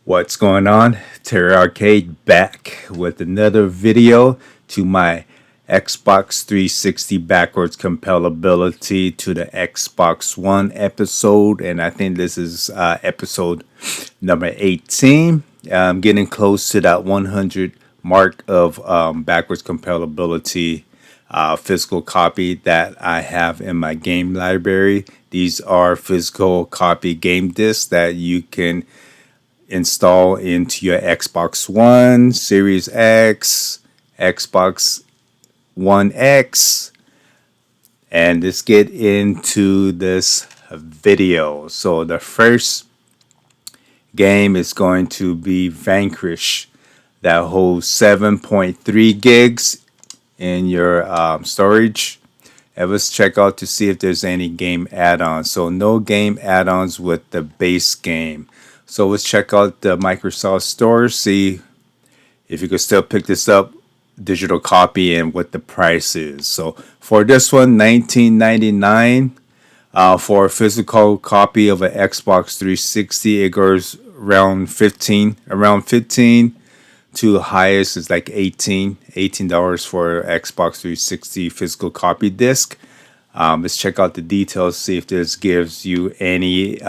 What's going on? Terry Arcade back with another video to my Xbox 360 backwards compatibility to the Xbox One episode, and I think this is episode number 18. I'm getting close to that 100 mark of backwards compatibility physical copy that I have in my game library. These are physical copy game discs that you can install into your Xbox One, Series X, Xbox One X, and let's get into this video. So the first game is going to be Vanquish, that holds 7.3 gigs in your storage. And let's check out to see if there's any game add-ons. So no game add-ons with the base game. So let's check out the Microsoft Store, see if you can still pick this up, digital copy, and what the price is. So for this one, $19.99 for a physical copy of an Xbox 360. It goes around 15 to highest is like $18 for Xbox 360 physical copy disc. Let's check out the details, see if this gives you any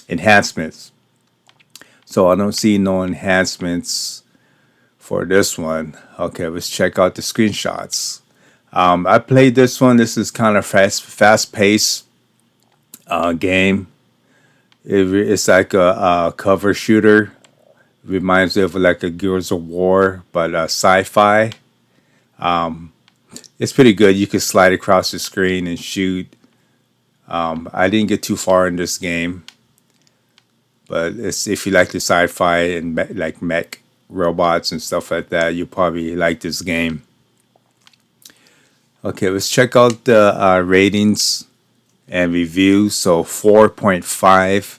enhancements. So I don't see no enhancements for this one. Okay, let's check out the screenshots. I played this one. This is kind of fast-paced game. It's like a cover shooter. Reminds me of like a Gears of War, but sci-fi. It's pretty good. You can slide across the screen and shoot. I didn't get too far in this game. But if you like the sci-fi and like mech robots and stuff like that, you probably like this game. Okay, let's check out the ratings and reviews. So 4.5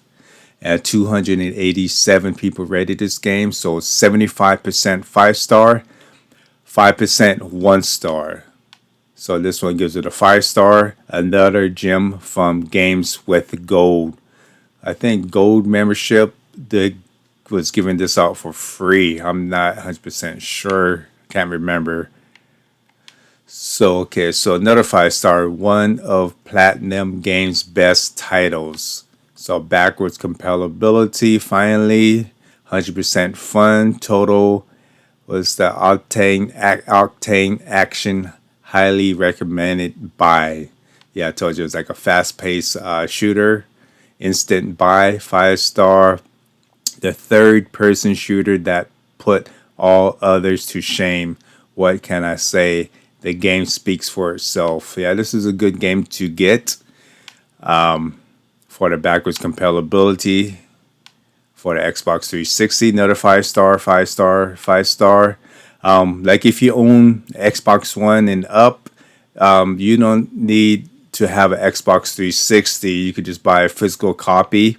and 287 people rated this game. So 75% 5-star, 5% 1-star. So this one gives it a 5-star. Another gem from Games with Gold. I think gold membership was giving this out for free. I'm not 100% sure. Can't remember. So, okay. So another 5-star. One of Platinum Games' best titles. So backwards compatibility. Finally. 100% fun. Total was the Octane Action. Highly recommended by. Yeah, I told you it was like a fast-paced shooter. Instant buy, 5-star. The third-person shooter that put all others to shame. What can I say? The game speaks for itself. Yeah, this is a good game to get for the backwards compatibility for the Xbox 360. Another 5-star, 5-star, 5-star. Like if you own Xbox One and up, you don't need to have an Xbox 360. You could just buy a physical copy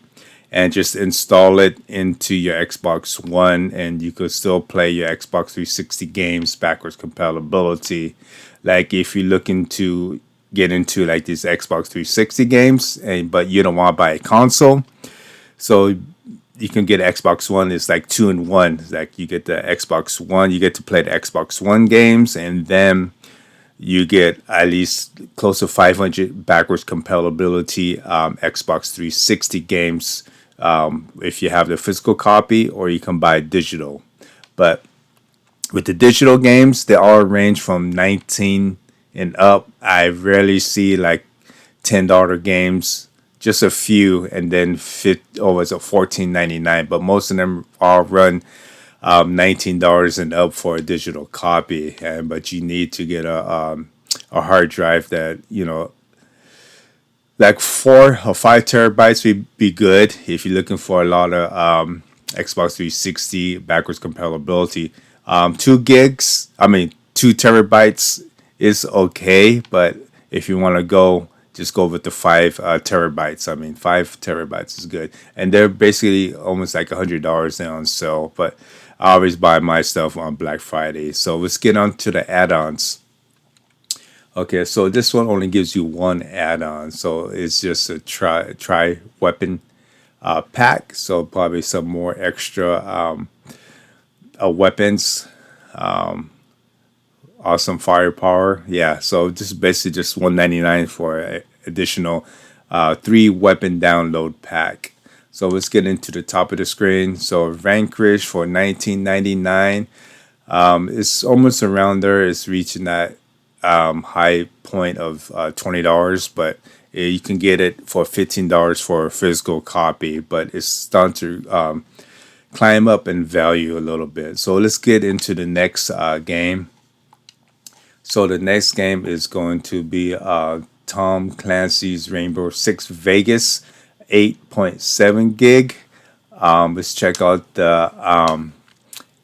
and just install it into your Xbox One, and you could still play your Xbox 360 games backwards compatibility. Like if you're looking to get into like these Xbox 360 games, but you don't want to buy a console, so you can get Xbox One. It's like 2-in-1. It's like you get the Xbox One, you get to play the Xbox One games, and then you get at least close to 500 backwards compatibility Xbox 360 games if you have the physical copy, or you can buy digital. But with the digital games, they all range from 19 and up. I rarely see like $10 games, just a few, and then it's a $14.99. But most of them all run $19 and up for a digital copy, but you need to get a hard drive that like 4 or 5 terabytes would be good if you're looking for a lot of Xbox 360 backwards compatibility. 2 terabytes is okay, but if you want to just go with the 5 terabytes. 5 terabytes is good, and they're basically almost like $100 now on sale. But I always buy my stuff on Black Friday. So let's get on to the add-ons. Okay, so this one only gives you one add-on. So it's just a tri weapon pack, so probably some more extra weapons, awesome firepower. Yeah, so just basically just 199 for a additional 3 weapon download pack. So let's get into the top of the screen. So Vanquish for 1999. It's almost around there. It's reaching that high point of $20, but you can get it for $15 for a physical copy. But it's starting to climb up in value a little bit. So let's get into the next game. So the next game is going to be Tom Clancy's Rainbow Six Vegas, 8.7 gig. Let's check out the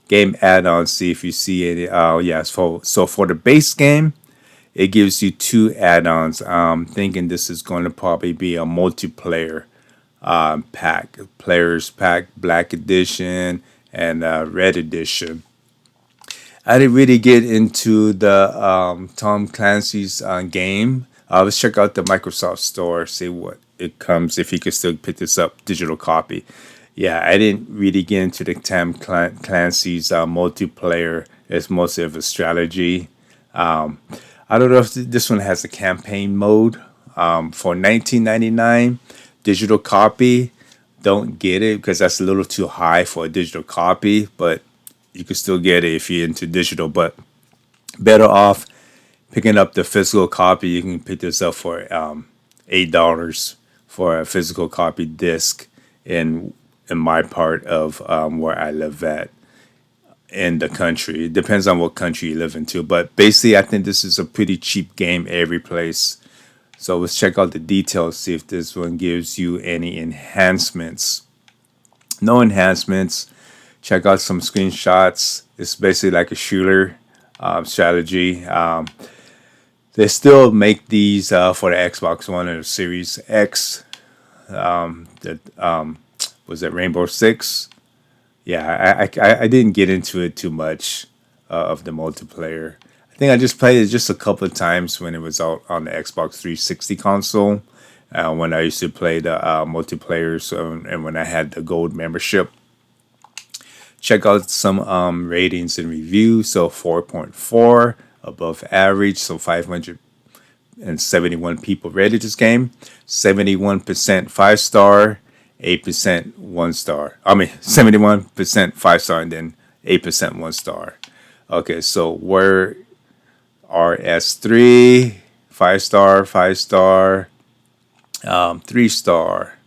game add-ons, see if you see any. Yeah, so for the base game, it gives you 2 add-ons. I'm thinking this is going to probably be a multiplayer pack, Players Pack, Black Edition, and Red Edition. I didn't really get into the Tom Clancy's game. Let's check out the Microsoft Store, see what it comes, if you could still pick this up, digital copy. Yeah, I didn't really get into the Tom Clancy's multiplayer. It's mostly of a strategy. I don't know if this one has a campaign mode. For 1999 digital copy, don't get it because that's a little too high for a digital copy, but you can still get it if you're into digital. But better off picking up the physical copy. You can pick this up for $8 for a physical copy disc in my part of where I live at in the country. It depends on what country you live into, but basically I think this is a pretty cheap game every place. So let's check out the details, see if this one gives you any enhancements. No enhancements. Check out some screenshots. It's basically like a shooter strategy. They still make these for the Xbox One and the Series X. Was it Rainbow Six? Yeah, I didn't get into it too much of the multiplayer. I think I just played it just a couple of times when it was out on the Xbox 360 console. When I used to play the multiplayer, and when I had the gold membership. Check out some ratings and reviews. So 4.4 above average. So 571 people rated this game. 71% 5-star. 8% 1-star. 71% 5-star and then 8% 1-star. Okay, so we're RS3, 5-star, 5-star, 3-star.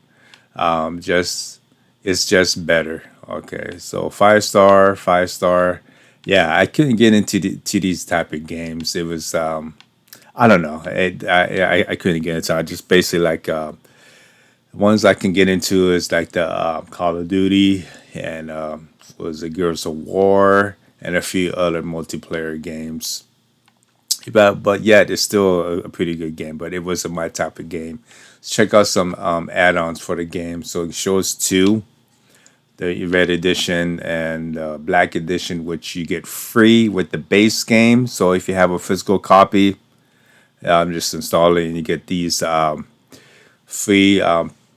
It's just better. Okay, so 5-star, 5-star. Yeah, I couldn't get into these type of games. It was I don't know. I couldn't get into. I just basically like ones I can get into is like the Call of Duty and was it Gears of War and a few other multiplayer games. But yeah, it's still a pretty good game. But it wasn't my type of game. Let's check out some add-ons for the game. So it shows 2. The Red Edition and Black Edition, which you get free with the base game. So if you have a physical copy, just install it and you get these free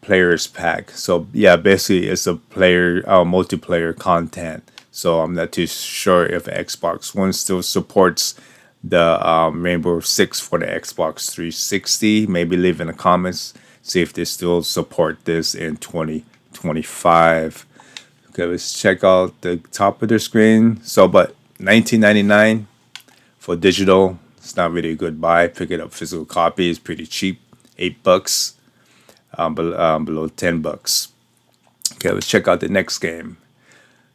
players pack. So yeah, basically it's a player multiplayer content. So I'm not too sure if Xbox One still supports the Rainbow Six for the Xbox 360. Maybe leave in the comments, see if they still support this in 2025. Okay, let's check out the top of the screen. So, but $19.99 for digital. It's not really a good buy. Pick it up physical copy. It's pretty cheap, $8. Below $10. Okay, let's check out the next game.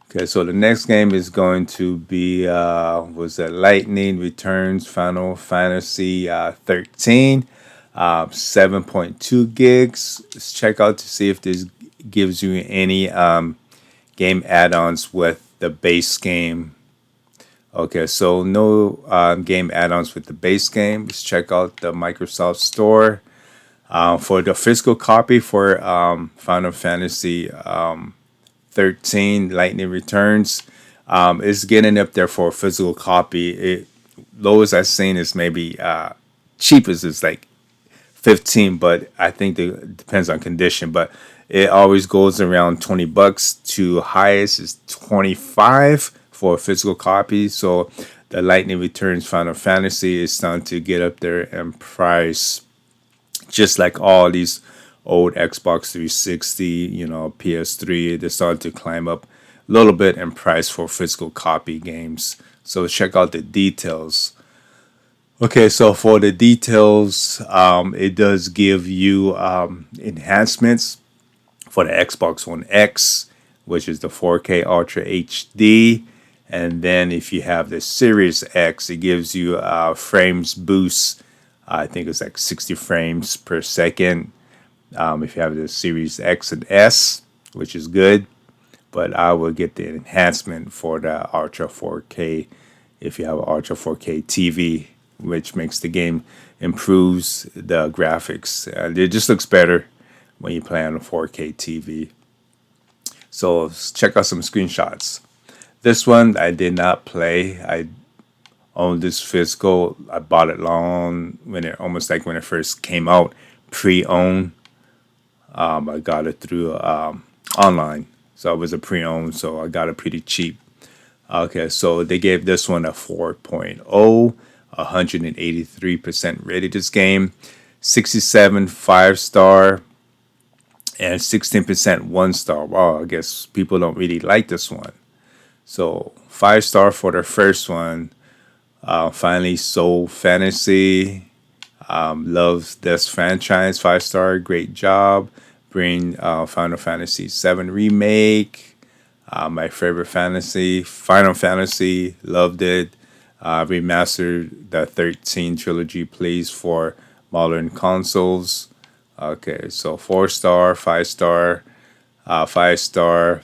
Okay, so the next game is going to be was that Lightning Returns Final Fantasy 13, 7.2 gigs. Let's check out to see if this gives you any game add-ons with the base game. Okay, so no game add-ons with the base game. Let's check out the Microsoft Store. For the physical copy for Final Fantasy 13 Lightning Returns, it's getting up there for a physical copy. Lowest I've seen is maybe cheapest is like 15, but I think it depends on condition. But It always goes around $20 to highest is 25 for a physical copy. So the Lightning Returns Final Fantasy is starting to get up there in price, just like all these old Xbox 360, PS3. They're starting to climb up a little bit in price for physical copy games. So check out the details. Okay, so for the details, it does give you enhancements for the Xbox One X, which is the 4K Ultra HD. And then if you have the Series X, it gives you frames boost. I think it's like 60 frames per second. If you have the Series X and S, which is good. But I will get the enhancement for the Ultra 4K if you have an Ultra 4K TV, which makes the game improves the graphics. It just looks better when you play on a 4K TV. So check out some screenshots. This one I did not play. I owned this physical. I bought it long when it almost like when it first came out, pre-owned. I got it through online, so it was a pre-owned. So I got it pretty cheap. Okay, so they gave this one a 4.0, 183% rated this game, 67 5-star, and 16% 1-star. Wow, I guess people don't really like this one. So 5-star for the first one. Finally, Soul Fantasy. Loves this franchise. 5-star, great job. Bring Final Fantasy VII Remake. My favorite fantasy, Final Fantasy. Loved it. Remastered the 13 trilogy, please, for modern consoles. Okay, so 4-star, 5-star, 5-star.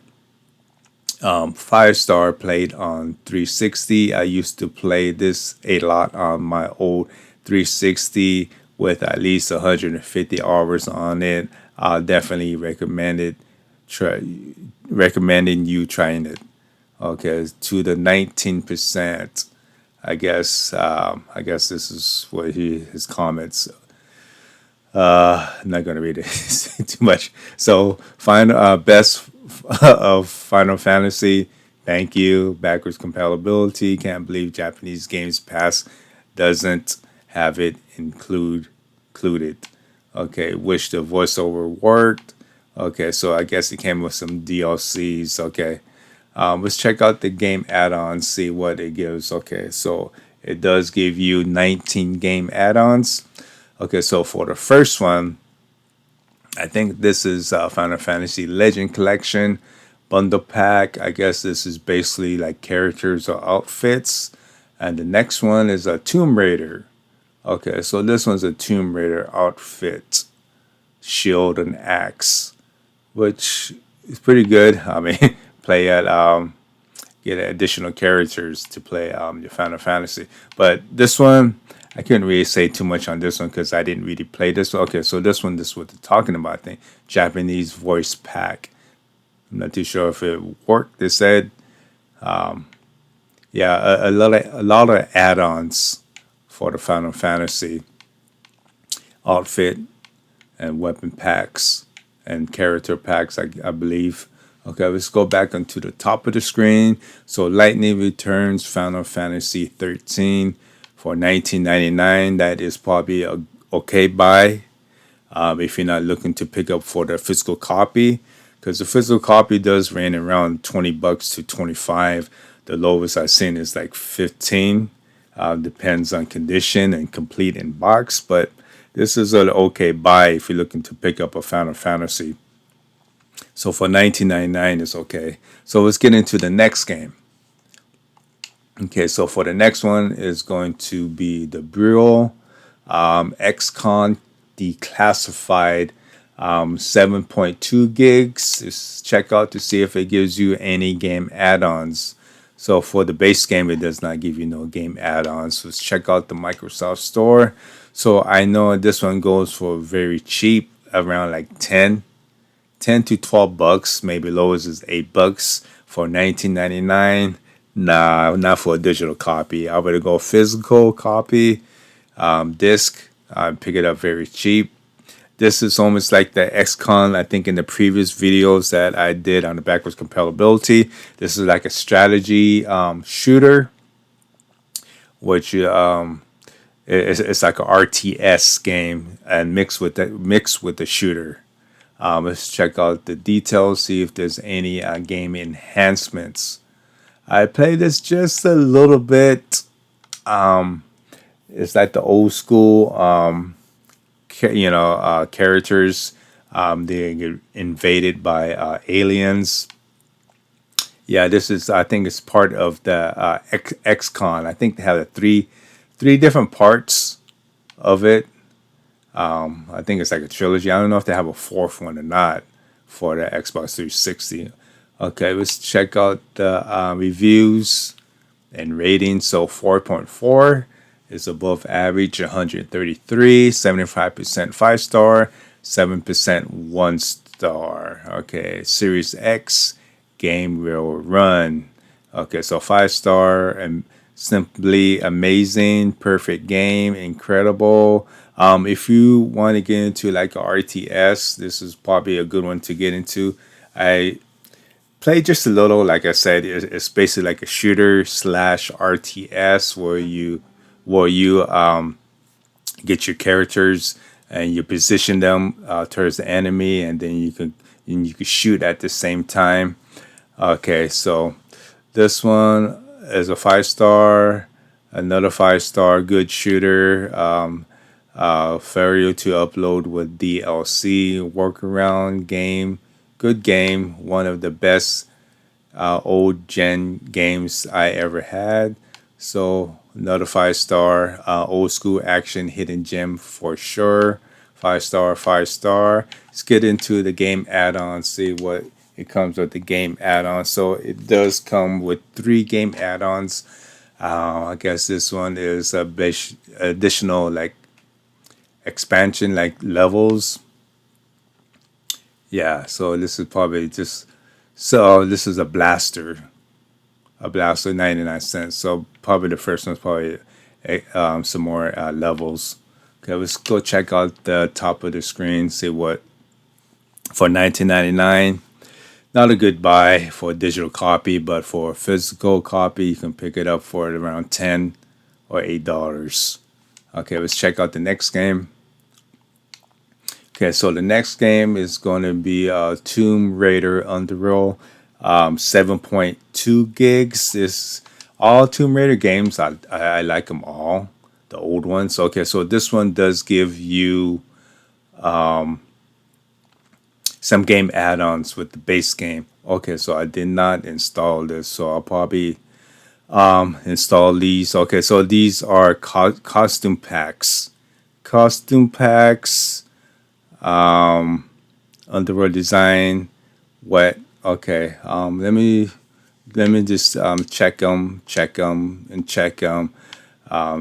5-star played on 360. I used to play this a lot on my old 360 with at least 150 hours on it. I'll definitely recommending you trying it. Okay, to the 19%. I guess this is what his comments. I'm not gonna read it too much. So final best of Final Fantasy. Thank you. Backwards compatibility. Can't believe Japanese Games Pass doesn't have it included. Okay. Wish the voiceover worked. Okay. So I guess it came with some DLCs. Okay. Let's check out the game add-ons. See what it gives. Okay. So it does give you 19 game add-ons. Okay. So for the first one, I think this is Final Fantasy Legend Collection Bundle Pack. I guess this is basically like characters or outfits. And the next one is a Tomb Raider. Okay, so this one's a Tomb Raider outfit, shield and axe, which is pretty good. I mean, play at get additional characters to play your Final Fantasy. But this one, I couldn't really say too much on this one because I didn't really play this one. Okay, so this is what they're talking about. I think Japanese voice pack. I'm not too sure if it worked. They said, yeah, a lot of add-ons for the Final Fantasy outfit and weapon packs and character packs, I believe. Okay, let's go back onto the top of the screen. So Lightning Returns Final Fantasy 13 for $19.99. That is probably a okay buy if you're not looking to pick up for the physical copy, because the physical copy does range around $20 to 25. The lowest I've seen is like 15. Depends on condition and complete in box, but this is an okay buy if you're looking to pick up a Final Fantasy. So for $19.99 it's okay. So let's get into the next game. Okay, so for the next one is going to be the Bureau XCON Declassified 7.2 gigs. Just check out to see if it gives you any game add-ons. So for the base game, it does not give you no game add-ons. So let's check out the Microsoft Store. So I know this one goes for very cheap, around like 10 to $12, maybe lowest is $8 for $19.99. Nah, not for a digital copy. I would go physical copy, disc. Pick it up very cheap. This is almost like the XCON, I think, in the previous videos that I did on the backwards compatibility. This is like a strategy shooter, which it's like a RTS game and mixed with the shooter. Let's check out the details, see if there's any game enhancements. I played this just a little bit. It's like the old school, characters. They get invaded by aliens. Yeah, this is. I think it's part of the XCON. I think they have three different parts of it. I think it's like a trilogy. I don't know if they have a fourth one or not for the Xbox 360. Okay, let's check out the reviews and ratings. So 4.4 is above average, 133, 75% 5-star, 7% 1-star. Okay, Series X game will run. Okay, so 5-star and simply amazing, perfect game, incredible. If you want to get into like a RTS, this is probably a good one to get into. I played just a little. Like I said, it's basically like a shooter slash RTS where you get your characters and you position them towards the enemy, and then you can shoot at the same time. Okay, so this one is a 5-star, another 5-star, good shooter. Failure to upload with DLC, workaround game, good game, one of the best old gen games I ever had. So another 5-star, old school action hidden gem for sure. 5-star, 5-star. Let's get into the game add-ons, see what it comes with the game add-on. So it does come with 3 game add-ons. I guess this one is a additional like expansion, like levels. Yeah, so this is probably just this is a blaster 99 cents. So probably the first one's probably some more levels. Okay, let's go check out the top of the screen, see what for 19.99. Not a good buy for a digital copy, but for a physical copy, you can pick it up for around $10 or $8. Okay, let's check out the next game. Okay, so the next game is going to be Tomb Raider Underworld, 7.2 gigs. This all Tomb Raider games. I like them all, the old ones. Okay, so this one does give you some game add-ons with the base game. Okay, so I did not install this, so I'll probably install these. Okay, so these are costume packs. Underworld design, wet. Okay, let me just check them,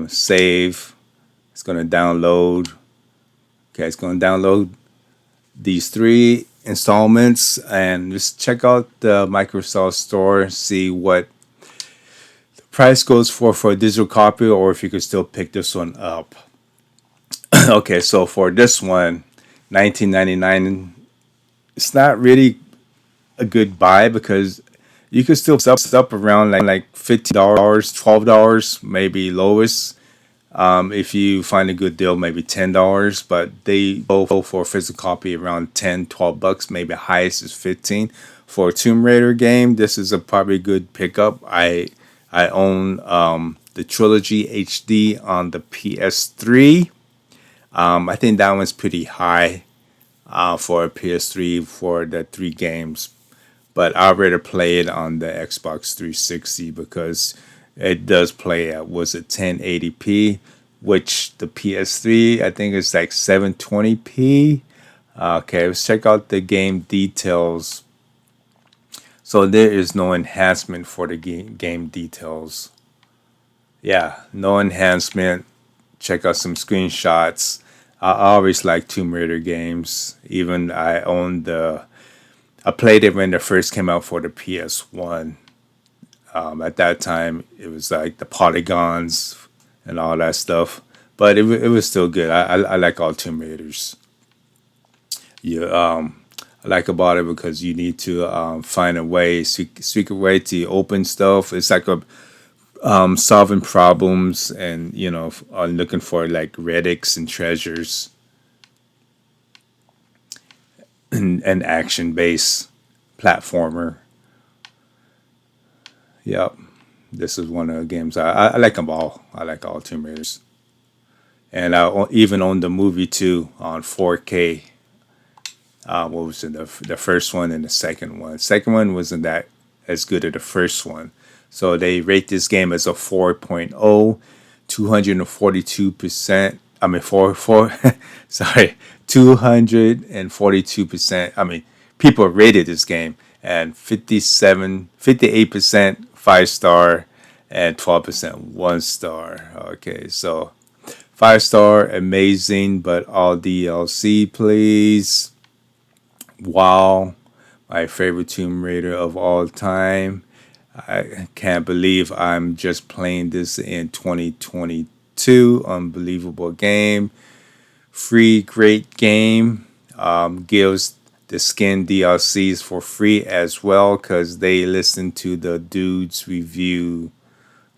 save. It's gonna download. Okay, it's gonna download these 3 installments, and just check out the Microsoft Store, see what the price goes for a digital copy, or if you could still pick this one up. Okay, so for this one, 19.99, it's not really a good buy because you could still up around like $15, $12, maybe lowest. If you find a good deal, maybe $10, but they go for a physical copy around $10, $12, maybe highest is 15. For a Tomb Raider game, this is a probably good pickup. I own the Trilogy HD on the PS3. I think that one's pretty high for a PS3 for the 3 games, but I'd rather play it on the Xbox 360 because it does play at 1080p, which the PS3 I think is like 720p. Okay, let's check out the game details. So there is no enhancement for the game details. Yeah, no enhancement. Check out some screenshots. I always like Tomb Raider games. Even I played it when it first came out for the PS1. At that time, it was like the polygons and all that stuff, but it was still good. I like all Tomb Raiders. You I like about it because you need to find a way, secret way to open stuff. It's like a solving problems and looking for like relics and treasures and action based platformer. Yep, this is one of the games I like them all. I like all Tomb Raiders, and I even own the movie too on 4K. What was it? The first one and the second one. Second one wasn't that as good as the first one. So they rate this game as a 4.0, 242%. I mean, sorry, 242%. I mean, people rated this game and 58% 5 star and 12% 1 star. Okay, so 5 star, amazing, but all DLC, please. Wow, my favorite Tomb Raider of all time. I can't believe I'm just playing this in 2022. Unbelievable game. Free, great game. Gives the skin DLCs for free as well because they listen to the dude's review.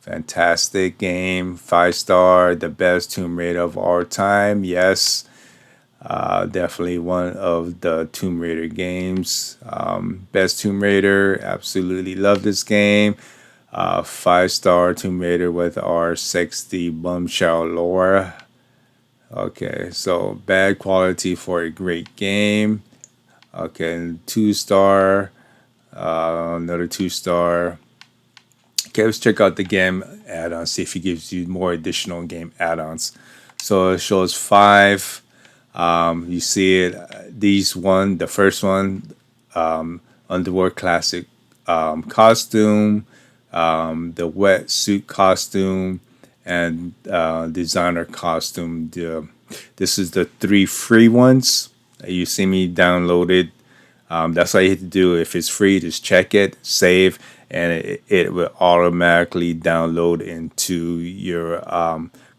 Fantastic game. 5 star, the best Tomb Raider of all time. Yes. Definitely one of the Tomb Raider games. Best Tomb Raider, absolutely love this game. 5 star Tomb Raider with our sexy bombshell Laura. Okay, so bad quality for a great game. Okay, 2 star, another 2 star. Okay, let's check out the game add-ons, see if it gives you more additional game add-ons. So it shows 5. You see it. The first one, Underworld Classic costume, the wetsuit costume, and designer costume. This is the 3 free ones. You see me downloaded. That's all you have to do. If it's free, just check it, save, and it will automatically download into your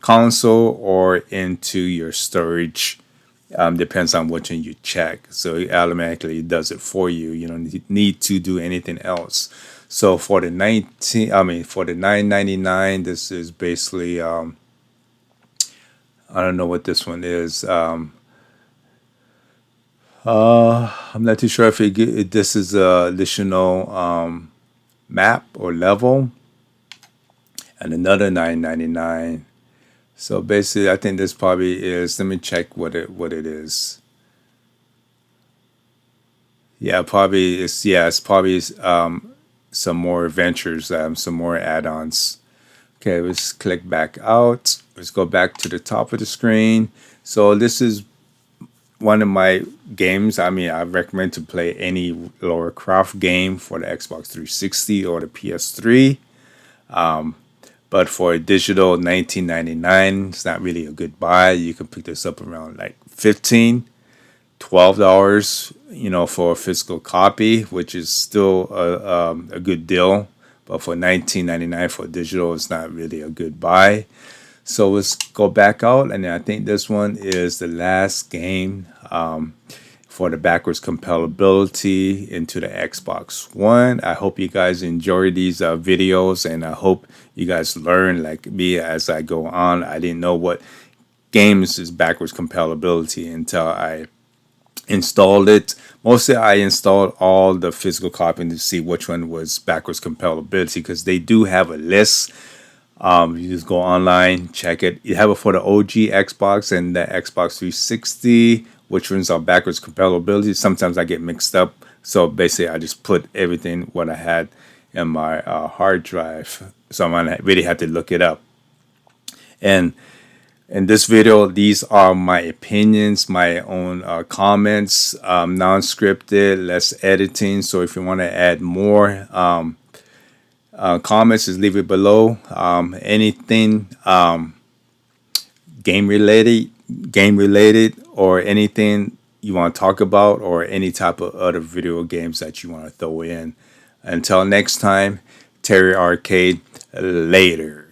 console or into your storage. Depends on which one you check. So it automatically does it for you. You don't need to do anything else. So for the 9.99, this is basically I don't know what this one is. I'm not too sure if this is a additional map or level, and another 9.99. So basically, I think this probably is. Let me check what it is. Yeah, probably it's it's probably some more adventures, some more add-ons. Okay, let's click back out. Let's go back to the top of the screen. So this is one of my games. I mean, I recommend to play any Lara Croft game for the Xbox 360 or the PS3. But for a digital $19.99, it's not really a good buy. You can pick this up around like $15, $12, for a physical copy, which is still a good deal. But for $19.99 for digital, it's not really a good buy. So let's go back out, and I think this one is the last game for the backwards compatibility into the Xbox One. I hope you guys enjoy these videos, and I hope you guys learn like me as I go on. I didn't know what games is backwards compatibility until I installed it. Mostly I installed all the physical copies to see which one was backwards compatibility, because they do have a list. You just go online, check it. You have it for the OG Xbox and the Xbox 360, which ones are backwards compatibility. Sometimes I get mixed up. So basically, I just put everything what I had in my hard drive. So I really had to look it up. And in this video, these are my opinions, my own comments, non-scripted, less editing. So if you want to add more comments, just leave it below. Anything game related, or anything you want to talk about, or any type of other video games that you want to throw in. Until next time, Terry Arcade, later.